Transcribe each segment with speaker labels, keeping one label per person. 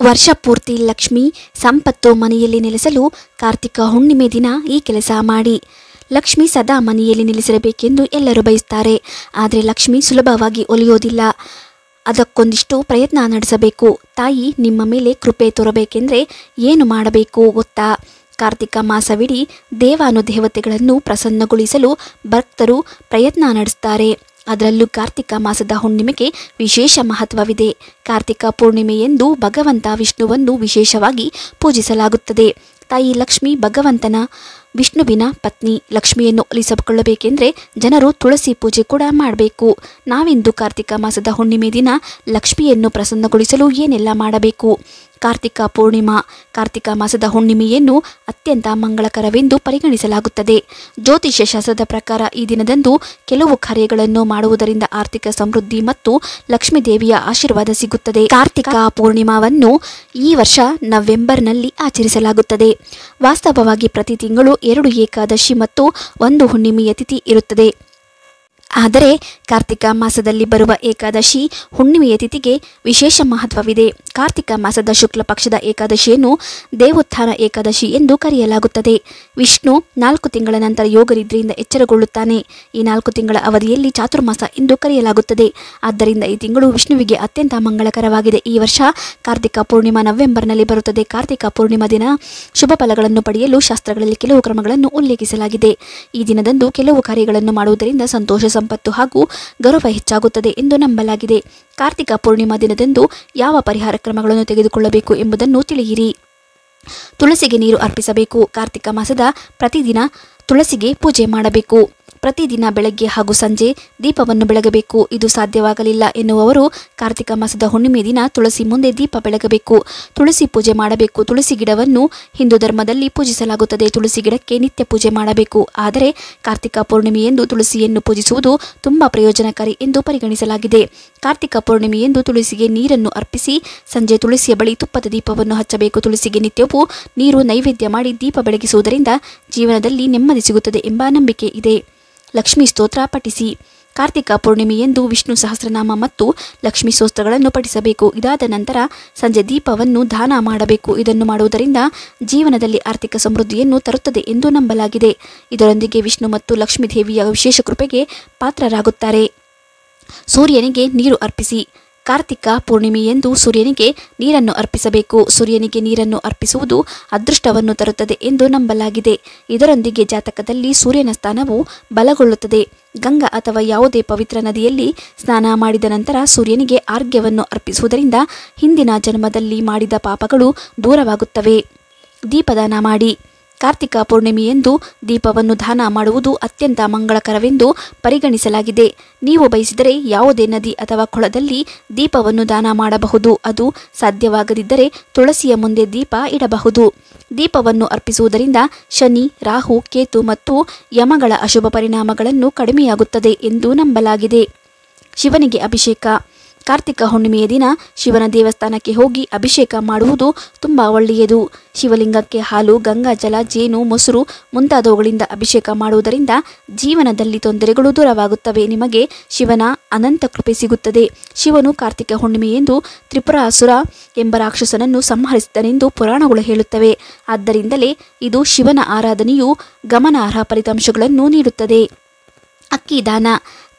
Speaker 1: ವರ್ಷ ಪೂರ್ತಿ ಲಕ್ಷ್ಮಿ ಸಂಪತ್ತು ಮನೆಯಲ್ಲಿ ನೆಲೆಸಲು ಕಾರ್ತಿಕ ಹುಣ್ಣಿಮೆ ದಿನ ಈ ಕೆಲಸ ಮಾಡಿ. ಲಕ್ಷ್ಮಿ ಸದಾ ಮನೆಯಲ್ಲಿ ನೆಲೆಸಿರಬೇಕೆಂದು ಎಲ್ಲರೂ ಬಯಸ್ತಾರೆ. ಆದರೆ ಲಕ್ಷ್ಮಿ ಸುಲಭವಾಗಿ ಒಲಿಯೋದಿಲ್ಲ. ಅದಕ್ಕೊಂದಿಷ್ಟು ಪ್ರಯತ್ನ ನಡೆಸಬೇಕು. ತಾಯಿ ನಿಮ್ಮ ಮೇಲೆ ಕೃಪೆ ತೋರಬೇಕೆಂದರೆ ಏನು ಮಾಡಬೇಕು ಗೊತ್ತಾ? ಕಾರ್ತಿಕ ಮಾಸವಿಡೀ ದೇವಾನುದೇವತೆಗಳನ್ನು ಪ್ರಸನ್ನಗೊಳಿಸಲು ಭಕ್ತರು ಪ್ರಯತ್ನ ನಡೆಸ್ತಾರೆ. ಅದರಲ್ಲೂ ಕಾರ್ತಿಕ ಮಾಸದ ಹುಣ್ಣಿಮೆಗೆ ವಿಶೇಷ ಮಹತ್ವವಿದೆ. ಕಾರ್ತಿಕ ಪೂರ್ಣಿಮೆಯೆಂದು ಭಗವಂತ ವಿಷ್ಣುವನ್ನು ವಿಶೇಷವಾಗಿ ಪೂಜಿಸಲಾಗುತ್ತದೆ. ತಾಯಿ ಲಕ್ಷ್ಮಿ ಭಗವಂತನ ವಿಷ್ಣುವಿನ ಪತ್ನಿ. ಲಕ್ಷ್ಮಿಯನ್ನು ಒಲಿಸಿಕೊಳ್ಳಬೇಕೆಂದರೆ ಜನರು ತುಳಸಿ ಪೂಜೆ ಕೂಡ ಮಾಡಬೇಕು. ನಾವಿಂದು ಕಾರ್ತಿಕ ಮಾಸದ ಹುಣ್ಣಿಮೆ ದಿನ ಲಕ್ಷ್ಮಿಯನ್ನು ಪ್ರಸನ್ನಗೊಳಿಸಲು ಏನೆಲ್ಲ ಮಾಡಬೇಕು? ಕಾರ್ತಿಕ ಪೂರ್ಣಿಮಾ. ಕಾರ್ತಿಕ ಮಾಸದ ಹುಣ್ಣಿಮೆಯನ್ನು ಅತ್ಯಂತ ಮಂಗಳಕರವೆಂದು ಪರಿಗಣಿಸಲಾಗುತ್ತದೆ. ಜ್ಯೋತಿಷ್ಯ ಶಾಸ್ತ್ರದ ಪ್ರಕಾರ ಈ ದಿನದಂದು ಕೆಲವು ಕಾರ್ಯಗಳನ್ನು ಮಾಡುವುದರಿಂದ ಆರ್ಥಿಕ ಸಮೃದ್ಧಿ ಮತ್ತು ಲಕ್ಷ್ಮೀ ದೇವಿಯ ಆಶೀರ್ವಾದ ಸಿಗುತ್ತದೆ. ಕಾರ್ತಿಕ ಪೂರ್ಣಿಮಾವನ್ನು ಈ ವರ್ಷ ನವೆಂಬರ್ನಲ್ಲಿ ಆಚರಿಸಲಾಗುತ್ತದೆ. ವಾಸ್ತವವಾಗಿ ಪ್ರತಿ ತಿಂಗಳು 2 ಏಕಾದಶಿ ಮತ್ತು 1 ಹುಣ್ಣಿಮೆಯ ತಿಥಿ ಇರುತ್ತದೆ. ಆದರೆ ಕಾರ್ತಿಕ ಮಾಸದಲ್ಲಿ ಬರುವ ಏಕಾದಶಿ ಹುಣ್ಣಿಮೆಯ ತಿಥಿಗೆ ವಿಶೇಷ ಮಹತ್ವವಿದೆ. ಕಾರ್ತಿಕ ಮಾಸದ ಶುಕ್ಲ ಪಕ್ಷದ ಏಕಾದಶಿಯನ್ನು ದೇವೋತ್ಥಾನ ಏಕಾದಶಿ ಎಂದು ಕರೆಯಲಾಗುತ್ತದೆ. ವಿಷ್ಣು 4 ತಿಂಗಳ ನಂತರ ಯೋಗನಿದ್ರೆಯಿಂದ ಎಚ್ಚರಗೊಳ್ಳುತ್ತಾನೆ. ಈ 4 ತಿಂಗಳ ಅವಧಿಯಲ್ಲಿ ಚಾತುರ್ಮಾಸ ಎಂದು ಕರೆಯಲಾಗುತ್ತದೆ. ಆದ್ದರಿಂದ ಈ ತಿಂಗಳು ವಿಷ್ಣುವಿಗೆ ಅತ್ಯಂತ ಮಂಗಳಕರವಾಗಿದೆ. ಈ ವರ್ಷ ಕಾರ್ತಿಕ ಪೂರ್ಣಿಮಾ ನವೆಂಬರ್ನಲ್ಲಿ ಬರುತ್ತದೆ. ಕಾರ್ತಿಕ ಪೂರ್ಣಿಮಾ ದಿನ ಶುಭ ಫಲಗಳನ್ನು ಪಡೆಯಲು ಶಾಸ್ತ್ರಗಳಲ್ಲಿ ಕೆಲವು ಕ್ರಮಗಳನ್ನು ಉಲ್ಲೇಖಿಸಲಾಗಿದೆ. ಈ ದಿನದಂದು ಕೆಲವು ಕಾರ್ಯಗಳನ್ನು ಮಾಡುವುದರಿಂದ ಸಂತೋಷ, ಸಂಪತ್ತು ಹಾಗೂ ಗೌರವ ಹೆಚ್ಚಾಗುತ್ತದೆ ಎಂದು ನಂಬಲಾಗಿದೆ. ಕಾರ್ತಿಕ ಪೂರ್ಣಿಮಾ ದಿನದಂದು ಯಾವ ಪರಿಹಾರ ಕ್ರಮಗಳನ್ನು ತೆಗೆದುಕೊಳ್ಳಬೇಕು ಎಂಬುದನ್ನು ತಿಳಿಯಿರಿ. ತುಳಸಿಗೆ ನೀರು ಅರ್ಪಿಸಬೇಕು. ಕಾರ್ತಿಕ ಮಾಸದ ಪ್ರತಿದಿನ ತುಳಸಿಗೆ ಪೂಜೆ ಮಾಡಬೇಕು. ಪ್ರತಿದಿನ ಬೆಳಗ್ಗೆ ಹಾಗೂ ಸಂಜೆ ದೀಪವನ್ನು ಬೆಳಗಬೇಕು. ಇದು ಸಾಧ್ಯವಾಗಲಿಲ್ಲ ಎನ್ನುವವರು ಕಾರ್ತಿಕ ಮಾಸದ ಹುಣ್ಣಿಮೆ ದಿನ ತುಳಸಿ ಮುಂದೆ ದೀಪ ಬೆಳಗಬೇಕು. ತುಳಸಿ ಪೂಜೆ ಮಾಡಬೇಕು. ತುಳಸಿ ಗಿಡವನ್ನು ಹಿಂದೂ ಧರ್ಮದಲ್ಲಿ ಪೂಜಿಸಲಾಗುತ್ತದೆ. ತುಳಸಿ ಗಿಡಕ್ಕೆ ನಿತ್ಯ ಪೂಜೆ ಮಾಡಬೇಕು. ಆದರೆ ಕಾರ್ತಿಕ ಪೂರ್ಣಿಮೆಯೆಂದು ತುಳಸಿಯನ್ನು ಪೂಜಿಸುವುದು ತುಂಬಾ ಪ್ರಯೋಜನಕಾರಿ ಎಂದು ಪರಿಗಣಿಸಲಾಗಿದೆ. ಕಾರ್ತಿಕ ಪೂರ್ಣಿಮೆಯೆಂದು ತುಳಸಿಗೆ ನೀರನ್ನು ಅರ್ಪಿಸಿ ಸಂಜೆ ತುಳಸಿಯ ಬಳಿ ತುಪ್ಪದ ದೀಪವನ್ನು ಹಚ್ಚಬೇಕು. ತುಳಸಿಗೆ ನಿತ್ಯವೂ ನೀರು ನೈವೇದ್ಯ ಮಾಡಿ ದೀಪ ಬೆಳಗಿಸುವುದರಿಂದ ಜೀವನದಲ್ಲಿ ನೆಮ್ಮದಿ ಸಿಗುತ್ತದೆ ಎಂಬ ನಂಬಿಕೆ ಇದೆ. ಲಕ್ಷ್ಮೀ ಸ್ತೋತ್ರ ಪಠಿಸಿ. ಕಾರ್ತಿಕ ಪೂರ್ಣಿಮೆಯೆಂದು ವಿಷ್ಣು ಸಹಸ್ರನಾಮ ಮತ್ತು ಲಕ್ಷ್ಮೀ ಸ್ತೋತ್ರಗಳನ್ನು ಪಠಿಸಬೇಕು. ಇದಾದ ನಂತರ ಸಂಜೆ ದೀಪವನ್ನು ದಾನ ಮಾಡಬೇಕು. ಇದನ್ನು ಮಾಡುವುದರಿಂದ ಜೀವನದಲ್ಲಿ ಆರ್ಥಿಕ ಸಮೃದ್ಧಿಯನ್ನು ತರುತ್ತದೆ ಎಂದು ನಂಬಲಾಗಿದೆ. ಇದರೊಂದಿಗೆ ವಿಷ್ಣು ಮತ್ತು ಲಕ್ಷ್ಮೀ ದೇವಿಯ ವಿಶೇಷ ಕೃಪೆಗೆ ಪಾತ್ರರಾಗುತ್ತಾರೆ. ಸೂರ್ಯನಿಗೆ ನೀರು ಅರ್ಪಿಸಿ. ಕಾರ್ತಿಕ ಪೂರ್ಣಿಮೆಯೆಂದು ಸೂರ್ಯನಿಗೆ ನೀರನ್ನು ಅರ್ಪಿಸಬೇಕು. ಸೂರ್ಯನಿಗೆ ನೀರನ್ನು ಅರ್ಪಿಸುವುದು ಅದೃಷ್ಟವನ್ನು ತರುತ್ತದೆ ಎಂದು ನಂಬಲಾಗಿದೆ. ಇದರೊಂದಿಗೆ ಜಾತಕದಲ್ಲಿ ಸೂರ್ಯನ ಸ್ಥಾನವು ಬಲಗೊಳ್ಳುತ್ತದೆ. ಗಂಗಾ ಅಥವಾ ಯಾವುದೇ ಪವಿತ್ರ ನದಿಯಲ್ಲಿ ಸ್ನಾನ ಮಾಡಿದ ನಂತರ ಸೂರ್ಯನಿಗೆ ಅರ್ಘ್ಯವನ್ನು ಅರ್ಪಿಸುವುದರಿಂದ ಹಿಂದಿನ ಜನ್ಮದಲ್ಲಿ ಮಾಡಿದ ಪಾಪಗಳು ದೂರವಾಗುತ್ತವೆ. ದೀಪದಾನ ಮಾಡಿ. ಕಾರ್ತಿಕ ಪೂರ್ಣಿಮೆಯೆಂದು ದೀಪವನ್ನು ದಾನ ಮಾಡುವುದು ಅತ್ಯಂತ ಮಂಗಳಕರವೆಂದು ಪರಿಗಣಿಸಲಾಗಿದೆ. ನೀವು ಬಯಸಿದರೆ ಯಾವುದೇ ನದಿ ಅಥವಾ ಕೊಳದಲ್ಲಿ ದೀಪವನ್ನು ದಾನ ಮಾಡಬಹುದು. ಅದು ಸಾಧ್ಯವಾಗದಿದ್ದರೆ ತುಳಸಿಯ ಮುಂದೆ ದೀಪ ಇಡಬಹುದು. ದೀಪವನ್ನು ಅರ್ಪಿಸುವುದರಿಂದ ಶನಿ, ರಾಹು, ಕೇತು ಮತ್ತು ಯಮಗಳ ಅಶುಭ ಪರಿಣಾಮಗಳನ್ನು ಕಡಿಮೆಯಾಗುತ್ತದೆ ಎಂದು ನಂಬಲಾಗಿದೆ. ಶಿವನಿಗೆ ಅಭಿಷೇಕ. ಕಾರ್ತಿಕ ಹುಣ್ಣಿಮೆಯ ದಿನ ಶಿವನ ದೇವಸ್ಥಾನಕ್ಕೆ ಹೋಗಿ ಅಭಿಷೇಕ ಮಾಡುವುದು ತುಂಬ ಒಳ್ಳೆಯದು. ಶಿವಲಿಂಗಕ್ಕೆ ಹಾಲು, ಗಂಗಾಜಲ, ಜೇನು, ಮೊಸರು ಮುಂತಾದವುಗಳಿಂದ ಅಭಿಷೇಕ ಮಾಡುವುದರಿಂದ ಜೀವನದಲ್ಲಿ ತೊಂದರೆಗಳು ದೂರವಾಗುತ್ತವೆ. ನಿಮಗೆ ಶಿವನ ಅನಂತ ಕೃಪೆ ಸಿಗುತ್ತದೆ. ಶಿವನು ಕಾರ್ತಿಕ ಹುಣ್ಣಿಮೆಯೆಂದು ತ್ರಿಪುರಾಸುರ ಎಂಬ ರಾಕ್ಷಸನನ್ನು ಸಂಹರಿಸಿದನೆಂದು ಪುರಾಣಗಳು ಹೇಳುತ್ತವೆ. ಆದ್ದರಿಂದಲೇ ಇದು ಶಿವನ ಆರಾಧನೆಯು ಗಮನಾರ್ಹ ಫಲಿತಾಂಶಗಳನ್ನು ನೀಡುತ್ತದೆ. ಅಕ್ಕಿ ದಾನ.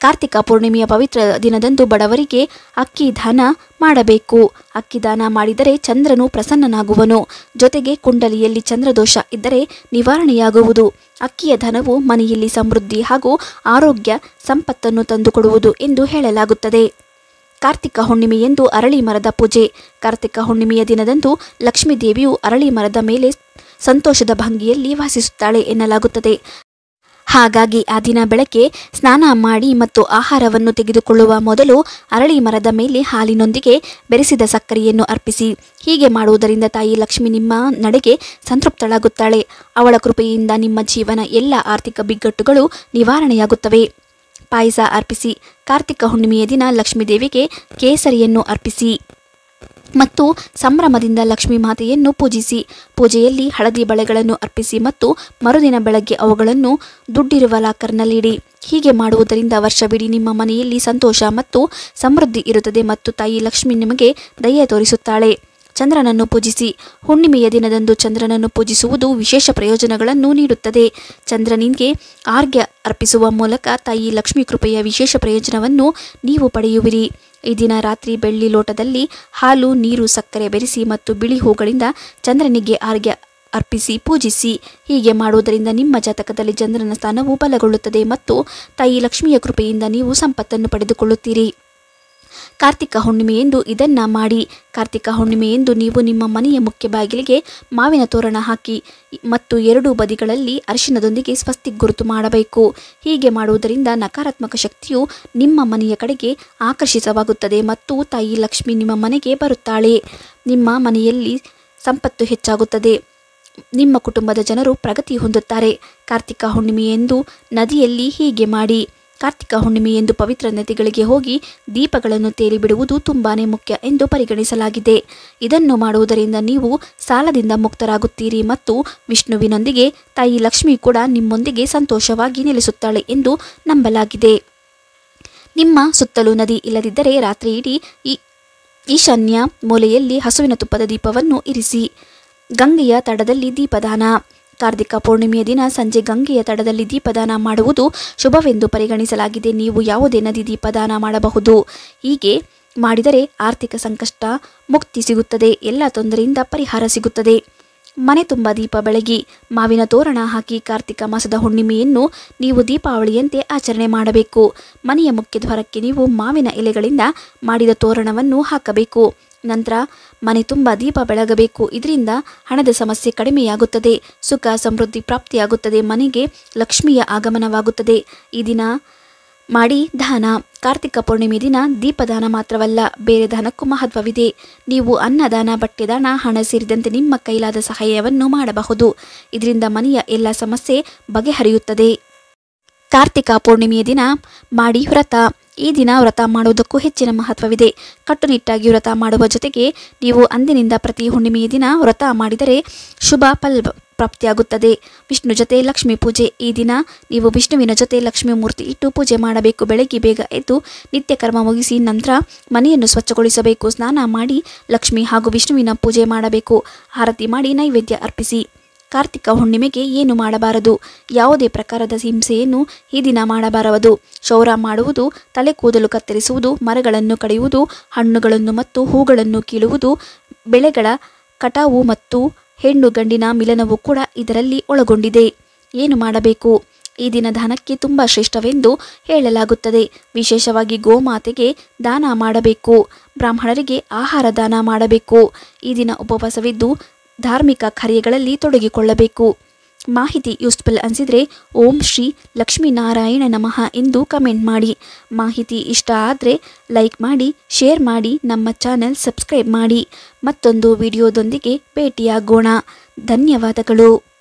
Speaker 1: ಕಾರ್ತಿಕ ಪೂರ್ಣಿಮೆಯ ಪವಿತ್ರ ದಿನದಂದು ಬಡವರಿಗೆ ಅಕ್ಕಿ ದಾನ ಮಾಡಬೇಕು. ಅಕ್ಕಿ ದಾನ ಮಾಡಿದರೆ ಚಂದ್ರನು ಪ್ರಸನ್ನನಾಗುವನು. ಜೊತೆಗೆ ಕುಂಡಲಿಯಲ್ಲಿ ಚಂದ್ರದೋಷ ಇದ್ದರೆ ನಿವಾರಣೆಯಾಗುವುದು. ಅಕ್ಕಿಯ ದಾನವು ಮನೆಯಲ್ಲಿ ಸಮೃದ್ಧಿ ಹಾಗೂ ಆರೋಗ್ಯ, ಸಂಪತ್ತನ್ನು ತಂದುಕೊಡುವುದು ಎಂದು ಹೇಳಲಾಗುತ್ತದೆ. ಕಾರ್ತಿಕ ಹುಣ್ಣಿಮೆಯೆಂದು ಅರಳಿ ಮರದ ಪೂಜೆ. ಕಾರ್ತಿಕ ಹುಣ್ಣಿಮೆಯ ದಿನದಂದು ಲಕ್ಷ್ಮೀ ದೇವಿಯು ಅರಳಿ ಮರದ ಮೇಲೆ ಸಂತೋಷದ ಭಂಗಿಯಲ್ಲಿ ವಾಸಿಸುತ್ತಾಳೆ ಎನ್ನಲಾಗುತ್ತದೆ. ಹಾಗಾಗಿ ಆ ದಿನ ಬೆಳಗ್ಗೆ ಸ್ನಾನ ಮಾಡಿ ಮತ್ತು ಆಹಾರವನ್ನು ತೆಗೆದುಕೊಳ್ಳುವ ಮೊದಲು ಅರಳಿ ಮರದ ಮೇಲೆ ಹಾಲಿನೊಂದಿಗೆ ಬೆರೆಸಿದ ಸಕ್ಕರೆಯನ್ನು ಅರ್ಪಿಸಿ. ಹೀಗೆ ಮಾಡುವುದರಿಂದ ತಾಯಿ ಲಕ್ಷ್ಮಿ ನಿಮ್ಮ ನಡೆಗೆ ಸಂತೃಪ್ತಳಾಗುತ್ತಾಳೆ. ಅವಳ ಕೃಪೆಯಿಂದ ನಿಮ್ಮ ಜೀವನ ಎಲ್ಲ ಆರ್ಥಿಕ ಬಿಕ್ಕಟ್ಟುಗಳು ನಿವಾರಣೆಯಾಗುತ್ತವೆ. ಪಾಯಸ ಅರ್ಪಿಸಿ. ಕಾರ್ತಿಕ ಹುಣ್ಣಿಮೆಯ ದಿನ ಲಕ್ಷ್ಮೀ ದೇವಿಗೆ ಕೇಸರಿಯನ್ನು ಅರ್ಪಿಸಿ ಮತ್ತು ಸಂಭ್ರಮದಿಂದ ಲಕ್ಷ್ಮೀ ಮಾತೆಯನ್ನು ಪೂಜಿಸಿ. ಪೂಜೆಯಲ್ಲಿ ಹಳದಿ ಬಳೆಗಳನ್ನು ಅರ್ಪಿಸಿ ಮತ್ತು ಮರುದಿನ ಬೆಳಗ್ಗೆ ಅವುಗಳನ್ನು ದುಡ್ಡಿರುವ ಲಾಕರ್ನಲ್ಲಿಡಿ. ಹೀಗೆ ಮಾಡುವುದರಿಂದ ವರ್ಷವಿಡೀ ನಿಮ್ಮ ಮನೆಯಲ್ಲಿ ಸಂತೋಷ ಮತ್ತು ಸಮೃದ್ಧಿ ಇರುತ್ತದೆ ಮತ್ತು ತಾಯಿ ಲಕ್ಷ್ಮಿ ನಿಮಗೆ ದಯೆ ತೋರಿಸುತ್ತಾಳೆ. ಚಂದ್ರನನ್ನು ಪೂಜಿಸಿ. ಹುಣ್ಣಿಮೆಯ ದಿನದಂದು ಚಂದ್ರನನ್ನು ಪೂಜಿಸುವುದು ವಿಶೇಷ ಪ್ರಯೋಜನಗಳನ್ನು ನೀಡುತ್ತದೆ. ಚಂದ್ರನಿಗೆ ಆರ್ಘ್ಯ ಅರ್ಪಿಸುವ ಮೂಲಕ ತಾಯಿ ಲಕ್ಷ್ಮೀ ಕೃಪೆಯ ವಿಶೇಷ ಪ್ರಯೋಜನವನ್ನು ನೀವು ಪಡೆಯುವಿರಿ. ಈ ದಿನ ರಾತ್ರಿ ಬೆಳ್ಳಿ ಲೋಟದಲ್ಲಿ ಹಾಲು, ನೀರು, ಸಕ್ಕರೆ ಬೆರೆಸಿ ಮತ್ತು ಬಿಳಿ ಹೂಗಳಿಂದ ಚಂದ್ರನಿಗೆ ಆರ್ಘ್ಯ ಅರ್ಪಿಸಿ ಪೂಜಿಸಿ. ಹೀಗೆ ಮಾಡುವುದರಿಂದ ನಿಮ್ಮ ಜಾತಕದಲ್ಲಿ ಚಂದ್ರನ ಸ್ಥಾನವು ಬಲಗೊಳ್ಳುತ್ತದೆ ಮತ್ತು ತಾಯಿ ಲಕ್ಷ್ಮಿಯ ಕೃಪೆಯಿಂದ ನೀವು ಸಂಪತ್ತನ್ನು ಪಡೆದುಕೊಳ್ಳುತ್ತೀರಿ. ಕಾರ್ತಿಕ ಹುಣ್ಣಿಮೆಯೆಂದು ಇದನ್ನ ಮಾಡಿ. ಕಾರ್ತಿಕ ಹುಣ್ಣಿಮೆಯೆಂದು ನೀವು ನಿಮ್ಮ ಮನೆಯ ಮುಖ್ಯ ಬಾಗಿಲಿಗೆ ಮಾವಿನ ತೋರಣ ಹಾಕಿ ಮತ್ತು ಎರಡೂ ಬದಿಗಳಲ್ಲಿ ಅರಿಶಿನದೊಂದಿಗೆ ಸ್ವಸ್ತಿಕ್ ಗುರುತು ಮಾಡಬೇಕು. ಹೀಗೆ ಮಾಡುವುದರಿಂದ ನಕಾರಾತ್ಮಕ ಶಕ್ತಿಯು ನಿಮ್ಮ ಮನೆಯ ಕಡೆಗೆ ಆಕರ್ಷಿತವಾಗುತ್ತದೆ ಮತ್ತು ತಾಯಿ ಲಕ್ಷ್ಮಿ ನಿಮ್ಮ ಮನೆಗೆ ಬರುತ್ತಾಳೆ. ನಿಮ್ಮ ಮನೆಯಲ್ಲಿ ಸಂಪತ್ತು ಹೆಚ್ಚಾಗುತ್ತದೆ. ನಿಮ್ಮ ಕುಟುಂಬದ ಜನರು ಪ್ರಗತಿ ಹೊಂದುತ್ತಾರೆ. ಕಾರ್ತಿಕ ಹುಣ್ಣಿಮೆಯೆಂದು ನದಿಯಲ್ಲಿ ಹೀಗೆ ಮಾಡಿ. ಕಾರ್ತಿಕ ಹುಣ್ಣಿಮೆಯೆಂದು ಪವಿತ್ರ ನದಿಗಳಿಗೆ ಹೋಗಿ ದೀಪಗಳನ್ನು ತೇಲಿ ಬಿಡುವುದು ತುಂಬಾನೇ ಮುಖ್ಯ ಎಂದು ಪರಿಗಣಿಸಲಾಗಿದೆ. ಇದನ್ನು ಮಾಡುವುದರಿಂದ ನೀವು ಸಾಲದಿಂದ ಮುಕ್ತರಾಗುತ್ತೀರಿ ಮತ್ತು ವಿಷ್ಣುವಿನೊಂದಿಗೆ ತಾಯಿ ಲಕ್ಷ್ಮಿ ಕೂಡ ನಿಮ್ಮೊಂದಿಗೆ ಸಂತೋಷವಾಗಿ ನೆಲೆಸುತ್ತಾಳೆ ಎಂದು ನಂಬಲಾಗಿದೆ. ನಿಮ್ಮ ಸುತ್ತಲೂ ನದಿ ಇಲ್ಲದಿದ್ದರೆ ರಾತ್ರಿ ಇಡೀ ಈಶಾನ್ಯ ಮೂಲೆಯಲ್ಲಿ ಹಸುವಿನ ತುಪ್ಪದ ದೀಪವನ್ನು ಇರಿಸಿ. ಗಂಗೆಯ ತಡದಲ್ಲಿ ದೀಪದಾನ. ಕಾರ್ತಿಕ ಪೌರ್ಣಿಮೆಯ ದಿನ ಸಂಜೆ ಗಂಗೆಯ ತಡದಲ್ಲಿ ದೀಪದಾನ ಮಾಡುವುದು ಶುಭವೆಂದು ಪರಿಗಣಿಸಲಾಗಿದೆ. ನೀವು ಯಾವುದೇ ನದಿ ದೀಪದಾನ ಮಾಡಬಹುದು. ಹೀಗೆ ಮಾಡಿದರೆ ಆರ್ಥಿಕ ಸಂಕಷ್ಟ ಮುಕ್ತಿ ಸಿಗುತ್ತದೆ. ಎಲ್ಲ ತೊಂದರೆಯಿಂದ ಪರಿಹಾರ ಸಿಗುತ್ತದೆ. ಮನೆ ತುಂಬ ದೀಪ ಬೆಳಗಿ ಮಾವಿನ ತೋರಣ ಹಾಕಿ. ಕಾರ್ತಿಕ ಮಾಸದ ಹುಣ್ಣಿಮೆಯನ್ನು ನೀವು ದೀಪಾವಳಿಯಂತೆ ಆಚರಣೆ ಮಾಡಬೇಕು. ಮನೆಯ ಮುಖ್ಯ ದ್ವಾರಕ್ಕೆ ನೀವು ಮಾವಿನ ಎಲೆಗಳಿಂದ ಮಾಡಿದ ತೋರಣವನ್ನು ಹಾಕಬೇಕು. ನಂತರ ಮನೆ ತುಂಬ ದೀಪ ಬೆಳಗಬೇಕು. ಇದರಿಂದ ಹಣದ ಸಮಸ್ಯೆ ಕಡಿಮೆಯಾಗುತ್ತದೆ, ಸುಖ ಸಮೃದ್ಧಿ ಪ್ರಾಪ್ತಿಯಾಗುತ್ತದೆ, ಮನೆಗೆ ಲಕ್ಷ್ಮಿಯ ಆಗಮನವಾಗುತ್ತದೆ. ಈ ದಿನ ಮಾಡಿ ದಾನ. ಕಾರ್ತಿಕ ಪೌರ್ಣಿಮೆ ದಿನ ದೀಪದಾನ ಮಾತ್ರವಲ್ಲ, ಬೇರೆ ದಾನಕ್ಕೂ ಮಹತ್ವವಿದೆ. ನೀವು ಅನ್ನದಾನ, ಬಟ್ಟೆ ದಾನ, ಹಣ ಸೇರಿದಂತೆ ನಿಮ್ಮ ಕೈಲಾದ ಸಹಾಯವನ್ನು ಮಾಡಬಹುದು. ಇದರಿಂದ ಮನೆಯ ಎಲ್ಲ ಸಮಸ್ಯೆ ಬಗೆಹರಿಯುತ್ತದೆ. ಕಾರ್ತಿಕ ಪೌರ್ಣಿಮೆಯ ದಿನ ಮಾಡಿ ವ್ರತ. ಈ ದಿನ ವ್ರತ ಮಾಡುವುದಕ್ಕೂ ಹೆಚ್ಚಿನ ಮಹತ್ವವಿದೆ. ಕಟ್ಟುನಿಟ್ಟಾಗಿ ವ್ರತ ಮಾಡುವ ಜೊತೆಗೆ ನೀವು ಅಂದಿನಿಂದ ಪ್ರತಿ ಹುಣ್ಣಿಮೆಯ ದಿನ ವ್ರತ ಮಾಡಿದರೆ ಶುಭ ಫಲ ಪ್ರಾಪ್ತಿಯಾಗುತ್ತದೆ. ವಿಷ್ಣು ಜೊತೆ ಲಕ್ಷ್ಮೀ ಪೂಜೆ. ಈ ದಿನ ನೀವು ವಿಷ್ಣುವಿನ ಜೊತೆ ಲಕ್ಷ್ಮೀ ಮೂರ್ತಿ ಇಟ್ಟು ಪೂಜೆ ಮಾಡಬೇಕು. ಬೆಳಗ್ಗೆ ಬೇಗ ಎದ್ದು ನಿತ್ಯ ಕರ್ಮ ಮುಗಿಸಿ ನಂತರ ಮನೆಯನ್ನು ಸ್ವಚ್ಛಗೊಳಿಸಬೇಕು. ಸ್ನಾನ ಮಾಡಿ ಲಕ್ಷ್ಮಿ ಹಾಗೂ ವಿಷ್ಣುವಿನ ಪೂಜೆ ಮಾಡಬೇಕು. ಆರತಿ ಮಾಡಿ ನೈವೇದ್ಯ ಅರ್ಪಿಸಿ. ಕಾರ್ತಿಕ ಹುಣ್ಣಿಮೆಗೆ ಏನು ಮಾಡಬಾರದು? ಯಾವುದೇ ಪ್ರಕಾರದ ಹಿಂಸೆಯನ್ನು ಈ ದಿನ ಮಾಡಬಾರದು. ಕ್ಷೌರ ಮಾಡುವುದು, ತಲೆ ಕೂದಲು ಕತ್ತರಿಸುವುದು, ಮರಗಳನ್ನು ಕಡಿಯುವುದು, ಹಣ್ಣುಗಳನ್ನು ಮತ್ತು ಹೂಗಳನ್ನು ಕೀಳುವುದು, ಬೆಳೆಗಳ ಕಟಾವು ಮತ್ತು ಹೆಣ್ಣು ಗಂಡಿನ ಮಿಲನವು ಕೂಡ ಇದರಲ್ಲಿ ಒಳಗೊಂಡಿದೆ. ಏನು ಮಾಡಬೇಕು? ಈ ದಿನ ದಾನಕ್ಕೆ ತುಂಬ ಶ್ರೇಷ್ಠವೆಂದು ಹೇಳಲಾಗುತ್ತದೆ. ವಿಶೇಷವಾಗಿ ಗೋಮಾತೆಗೆ ದಾನ ಮಾಡಬೇಕು. ಬ್ರಾಹ್ಮಣರಿಗೆ ಆಹಾರ ದಾನ ಮಾಡಬೇಕು. ಈ ದಿನ ಉಪವಾಸವಿದ್ದು ಧಾರ್ಮಿಕ ಕಾರ್ಯಗಳಲ್ಲಿ ತೊಡಗಿಕೊಳ್ಳಬೇಕು. ಮಾಹಿತಿ ಯೂಸ್ಫುಲ್ ಅನಿಸಿದರೆ ಓಂ ಶ್ರೀ ಲಕ್ಷ್ಮೀನಾರಾಯಣ ನಮಃ ಎಂದು ಕಮೆಂಟ್ ಮಾಡಿ. ಮಾಹಿತಿ ಇಷ್ಟ ಆದರೆ ಲೈಕ್ ಮಾಡಿ, ಶೇರ್ ಮಾಡಿ, ನಮ್ಮ ಚಾನೆಲ್ ಸಬ್ಸ್ಕ್ರೈಬ್ ಮಾಡಿ. ಮತ್ತೊಂದು ವಿಡಿಯೋದೊಂದಿಗೆ ಭೇಟಿಯಾಗೋಣ. ಧನ್ಯವಾದಗಳು.